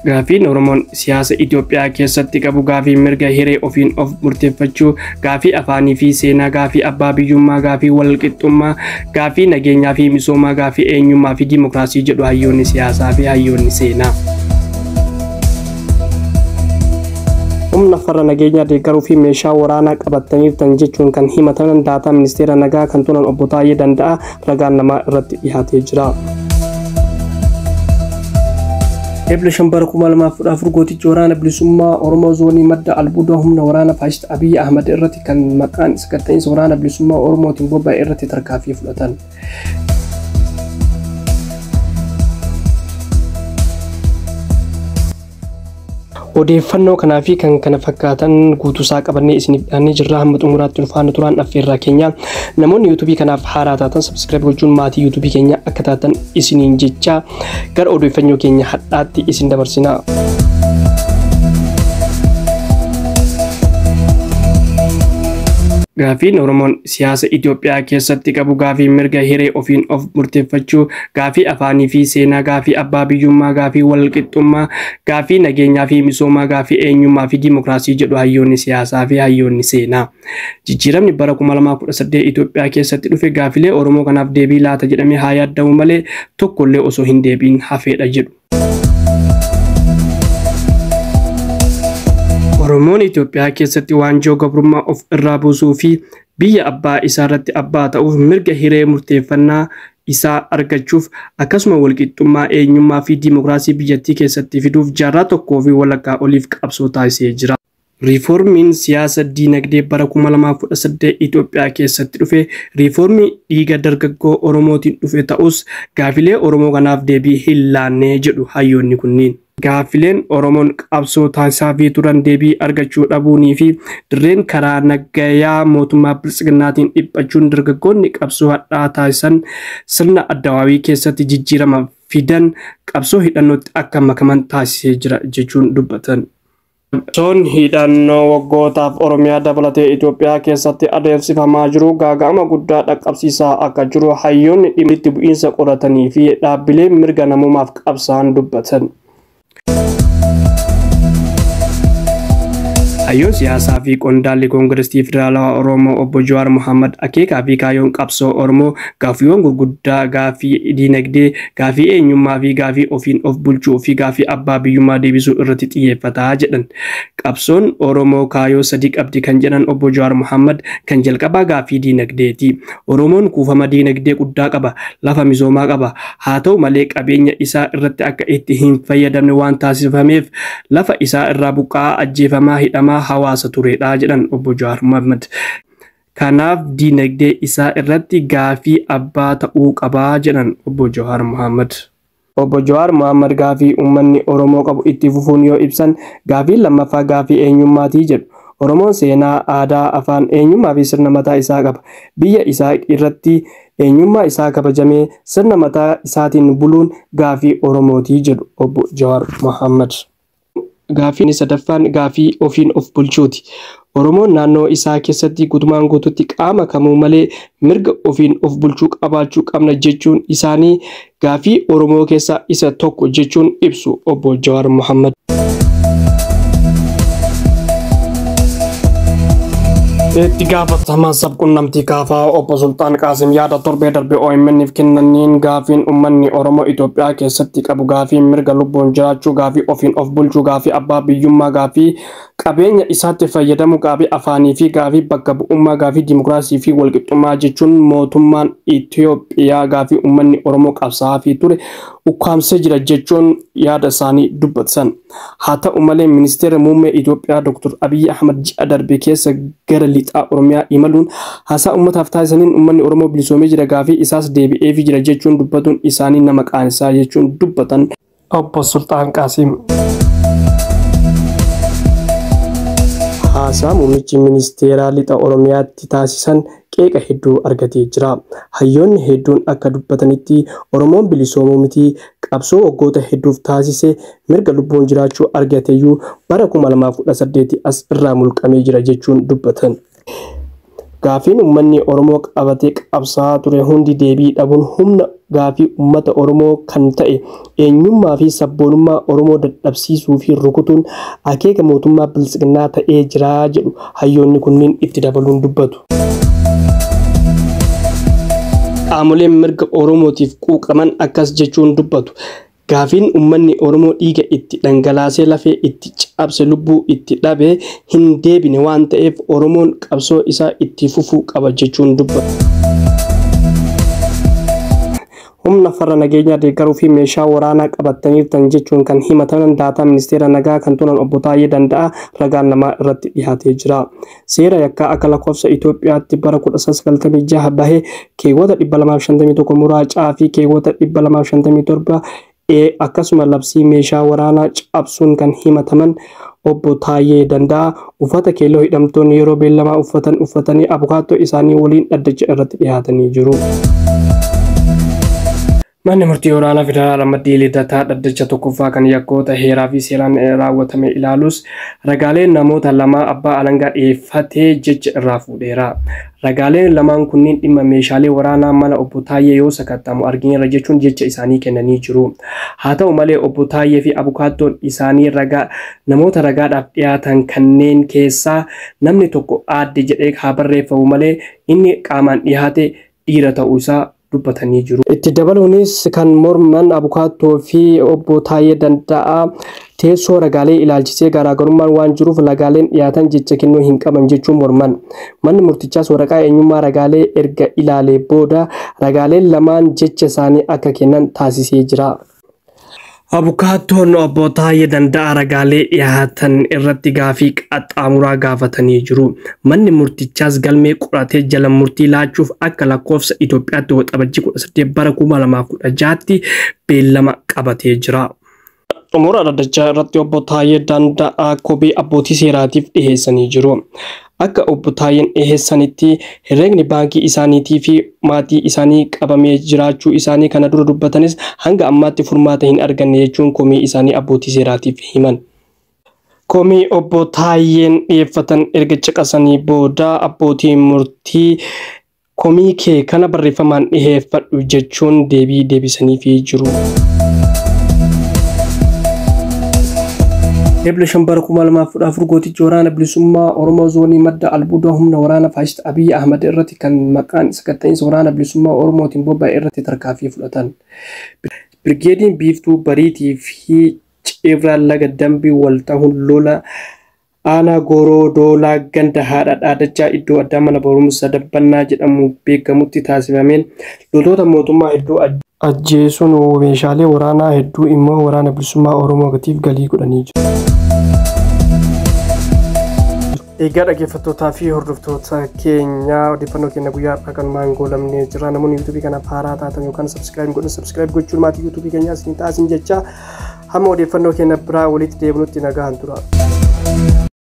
Gaafiin Oromoon siyaasa Itoophiyaa keessatti qabu gaafii mirga hiree ofiin of murteeffachuu, gaafii afaanii fi seenaa, gaafii abbaa biyyummaa, gaafii walqixxummaa, gaafii nageenyaa fi misoomaa, gaafii eenyummaa fi dimokiraasii jedhu hayyoonni siyaasaa fi hayyoonni seenaa. Humna farra nageenyaa deeggaruu fi meeshaa waraanaa qabataniirtan jechuun kan himatan daataa ministeera nagaa kan turan obbo Taayee Danda'a ragaan namaa irratti dhiyaatee jira. Eebla Shambara 2014 gootichi waraana bilisummaa Oromoo zoonii madda albuudaa humna waraana faashist Abiy Ahmed irratti kan maqaan saganta'iinsa waraana bilisummaa Oromootiin bobba'e irratti tarkaanfii fudhatan. Odeeffannoo kanaa fi kan kana fakkaatan guutuusaa qabannee isiniif dhiyaannee jirra. Hamma xumuraatti nu faana turaan affeerraa keenya. Namoonni YouTube kanaaf haaraa taatan subscribe gochuun maatii YouTube keenya akka taatan isiniin jecha gara odeeffannoo keenya hadhaatti isin dabarsina. Gaafiin Oromoon siyaasa Itoophiyaa keessatti qabu gaafii mirga hiree ofiin of murteeffachuu, gaafii afaanii fi seenaa, gaafii abbaa biyyummaa, gaafii walqixxummaa, gaafii nageenyaa fi misoomaa, gaafii eenyummaa fi dimokiraasii jedhu hayyoonni siyaasaa fi hayyoonni seenaa. Jijjiiramni bara 2018 Itoophiyaa keessatti dhufe gaafilee Oromoo kanaaf deebii laata jedhamee haa yaadamu malee tokkollee osoo hin deebiin hafeedha jedhu. Oromoon Itoophiyaa keessatti waanjoo gabrummaa of irraa buusuu fi biyya abbaa isaa irratti abbaa ta'uuf mirga hiree murteeffannaa isaa argachuuf akkasuma walqixxummaa eenyummaa fi dimokiraasii biyyattii keessatti fiduuf jaarraa tokkoo fi walakkaa oliif qabsoo taasisee jira. Riiformiin siyaasa diinagdee bara 2018 Itoophiyaa keessatti dhufe riiformii dhiiga dargaggoo Oromootiin dhufe ta'us gaafilee Oromoo kanaaf deebii hin laannee jedhu hayyoonni kunniin. Gaafileen Oromoon qabsoo taasisaa fi turan deebii argachuu dhabuunii fi dirreen karaa nagayaa mootummaa bilisiginnaatiin dhiphachuun dargaggoonni qabsoo hadhaa taasisan sirna addawaawii keessatti jijjiirama fidan qabsoo hidhannootti akka makaman taasisee jira jechuun dubbatan. Qabsoon hidhannoo waggootaaf Oromiyaa dabalatee Itoophiyaa keessatti adeemsifamaa jiru gaaga'ama guddaa dhaqqabsiisaa akka jiru hayyoonni dhimma itti bu'iinsa qoratanii fi dhaabbileen mirga namummaaf qabsaan dubbatan. Hayyoon siyaasaa fi qondaalli Koongireesii Federaalawaa Oromoo obbo Jawaar Mohaammed akeekaa fi kaayyoon qabsoo Oromoo gaaffiiwwan gurguddaa gaafii diinagdee, gaafii eenyummaa fi gaafii ofiin of bulchuu fi gaafii abbaa biyyummaa deebisuu irratti xiyyeeffataa jedhan. Qabsoon Oromoo kaayyoo sadii qabdi kan jedhan obbo Jawaar Mohaammed kan jalqabaa gaafii diinagdeeti. Oromoon kuufama diinagdee guddaa qaba, lafa misoomaa qaba. Haa ta'u malee qabeenya isaa irratti akka itti hin fayyadamne waan taasifameef lafa isaa irraa buqqa'aa ajjeefamaa hidhamaa hawaasa tureedha jedhan obbo Jawaar Mohaammed. Kanaaf diinagdee isaa irratti gaafii abbaa ta'uu qabaa jedhan obbo Jawaar Mohaammed. Obbo Jawaar Mohaammed gaafii uummanni Oromoo qabu itti fufuun yoo ibsan gaafii lammaffaa gaafii eenyummaatii jedhu. Oromoon seenaa, aadaa, afaan, eenyummaa fi sirna mataa isaa qaba. Biyya isaa irratti eenyummaa isaa kabajamee sirna mataa isaatiin buluun gaafii Oromootii jedhu obbo Jawaar Mohaammed. Gaafiin sadaffaan gaafii ofiin of bulchuuti. Oromoon naannoo isaa keessatti guutumaan guututti qaama kamuu malee mirga ofiin of bulchuu qabaachuu qabna jechuun isaanii gaafii Oromoo keessaa isa tokko jechuun ibsu obbo Jawaar Mohaammed. Itti gaafatamaan sabquunnamtii kaafaa obbo Sultaan Qaasim yaada torbee darbe OMN'if kennaniin gaafiin uummanni Oromoo Itoophiyaa keessatti qabu gaafii mirga lubbuun jiraachuu, gaafii ofiin of bulchuu, gaafii abbaa biyyummaa, gaafii qabeenya isaatti fayyadamu, gaafii afaanii fi gaafii bakka bu'ummaa, gaafii dimokiraasii fi walqixxummaa jechuun mootummaan Itoophiyaa gaafii uummanni Oromoo qabsaa'aa fi ture ukkaamsee jira jechuun yaada isaanii dubbatan. Haa ta'u malee ministeera muummee Itoophiyaa Dr. Abiy Ahmed ji'a darbe keessa gara lixaa Oromiyaa imaluun haasaa uummataaf taasisaniin uummanni Oromoo bilisoomee jira gaafii isaas deebi'ee fi jira jechuun dubbatuun isaanii nama qaanisaa jechuun dubbatan obbo Sultaan Qaasim. Haasaa muummichi ministeeraa lixa Oromiyaatti taasisan qeeqa hedduu argatee jira. Hayyoonni hedduun akka dubbatanitti Oromoon bilisoomuu miti qabsoo waggoota hedduuf taasise mirga lubbuun jiraachuu argateeyyuu bara 2018 as irraa mulqamee jira jechuun dubbatan. Gaafiin uummanni Oromoo qabatee qabsaa ture hundi deebii dhabuun humna gaafii uummata Oromoo kan ta'e eenyummaa fi sabboonummaa Oromoo dadhabsiisuu fi rukutuun akeeka mootummaa bilisignaa ta'ee jira jedhu hayyoonni kunniin itti dabaluun dubbatu. Qaamoleen mirga Oromootiif quuqaman akkas jechuun dubbatu. Gaafiin uummanni Oromoo dhiiga itti dhangalaasee lafee itti cabse lubbuu itti dhabe hin deebine waan ta'eef Oromoon qabsoo isaa itti fufuu qaba jechuun dubbatu. Humna farra nageenyaa deeggaruu fi meeshaa waraanaa qabataniirtan jechuun kan himataman daataa ministeera nagaa kan turan obbo Taayyee Danda'a ragaan namaa irratti dhiyaatee jira. Seera yakkaa akka lakkoofsa Itoophiyaatti bara 1996 bahee keewwata 251 muraacaa fi keewwata 257 akkasuma labsii meeshaa waraanaa cabsuun kan himataman obbo Taayyee Danda'a uffata keelloo hidhamtoonni yeroo beellamaa uffatanii abukaattoo isaanii waliin dhaddacha irratti dhiyaatanii jiru. Manni murtii olaanaa federaalaa maddii lidataa dhaddacha tokkoffaa kan yakkoota heeraa fi seeraan raawwatame ilaalus ragaaleen namoota lama abbaa alangaa dhiyeeffatee jecha irraa fuudheera. Ragaaleen lamaan kunniin dhimma meeshaalee waraanaa mana obbo Taayyee yoo sakattamu argineerra jechuun jecha isaanii kennanii jiru. Haa ta'u malee obbo Taayyee fi abukaattoon isaanii namoota ragaadhaaf dhiyaatan kanneen keessaa namni tokko aadde jedhee haa barreeffamu malee inni qaamaan dhiyaate dhiira ta'uu isaa dubbatanii jiru. Itti dabaluunis kan morman abukaattoo fi obbo Taayyee Danda'a teessoo ragaalee ilaalchisee garaagarummaan waan jiruuf ragaaleen dhiyaatan jecha kennuu hin qaban jechuun morman. Manni murtichaas waraqaa eenyummaa ragaalee erga ilaalee booda ragaaleen lamaan jecha isaanii akka kennan taasisee jira. Abukaattoon obbo Taayyee Danda'a ragaalee dhiyaatan irratti gaafii qaxxaamuraa gaafatanii jiru. Manni murtichaas galmee qoratee jala murtii laachuuf akka lakkoofsa Itoophiyaatti waxabajjii 18 bara 2016tti beellama qabatee jira. Xumura dhaddachaa irratti obbo Taayyee Danda'a kophee abbootii seeraatiif dhiheessanii jiru. Akka obbo Taayyeen dhiheessanitti herreegni baankii isaaniitii fi maatii isaanii qabamee jiraachuu isaanii kana dura dubbatanis hanga ammaatti furmaata hin arganne jechuun komii isaanii abbootii seeraatiif himan. Komii obbo Taayyeen dhiyeeffatan erga caqasanii booda abbootiin murtii komii kee kana barreeffamaan dhiheeffadhu jechuun deebii deebisaniifii jiru. Ebla Shambara Kumalama Afur gootichi waraana bilisummaa Oromoo zoonii madda albuuda humna waraana faashist Abiy Ahmad irratti kan maqaan isa gatta'iinsa waraana bilisummaa Oromootiin bobba'e irratti tarkaanfii fudhatan. Birgeediin Biiftuu Bariitii fi Ceebraa Laga Dambii wal ta'uun lola aanaa Gooroo Doolaa ganda haadha dhaadachaa iddoo addaa mana barumsa Dabbannaa jedhamu beekamutti taasifameen loltoota mootummaa hedduu ajjeesuun meeshaalee waraanaa hedduu immoo waraana bilisummaa Oromoo gatiif galii godhanii jiru. Egaa dhaggeeffattootaa fi hordoftoota keenya odeeffannoo keenya guyyaa har'aa kan maangoolamnee jira. Namoonni YouTube kana haaraa taatan yookaan subscribe gochuun maatii YouTube keenyaa isin taasisan jecha hamma odeeffannoo keenya biraa walitti deebinutti nagaan tura.